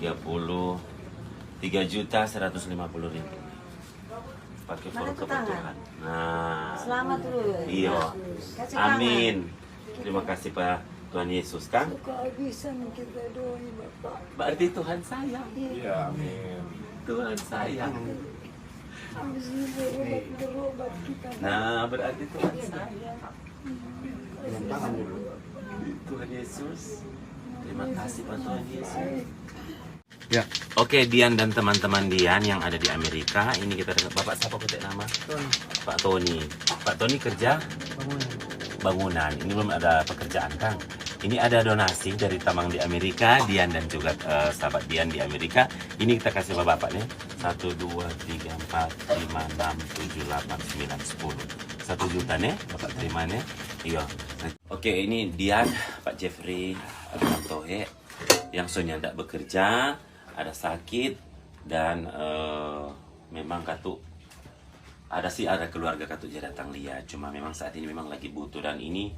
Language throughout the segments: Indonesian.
20, 3.150.000 pakai Mana fork tuh tangan? kebutuhan. Nah, Selamat dulu. iya. Kasih tangan. Amin. Terima kasih Pak Tuhan Yesus kan. Kehabisan kita doain Bapak. Berarti Tuhan sayang. Iya, amin. Tuhan sayang. Habis ini berobat kita. Nah, berarti Tuhan sayang. Tuhan Yesus. Terima kasih Pak Tuhan Yesus. Ya. Oke, Dian dan teman-teman Dian yang ada di Amerika, ini kita dengar Bapak siapa petik nama? Pak Tony. Pak Tony kerja bangunan. Ini belum ada pekerjaan, Kang. Ini ada donasi dari Tamang di Amerika, Dian dan juga sahabat Dian di Amerika. Ini kita kasih Bapak nih. 1 2 3 4 5 6 7 8 9 10. 1 juta nih, Bapak terima nih. Iya. Oke, ini Dian, Pak Jeffrey, Bang Tohe yang soalnya tidak bekerja, ada sakit dan memang katu ada keluarga katu dia datang lihat, cuma memang saat ini memang lagi butuh dan ini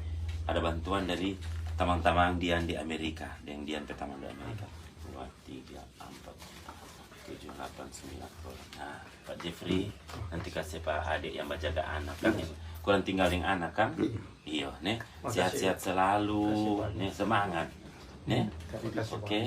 ada bantuan dari teman-teman Dian di Amerika, yang Dian pertama di Amerika. 2 3 4 7 8 9 10. Nah, Pak Jeffrey nanti kasih Pak adik yang menjaga anak kan, kurang tinggal yang anak kan. Iya, nih sehat-sehat selalu, nih semangat, nih. Oke.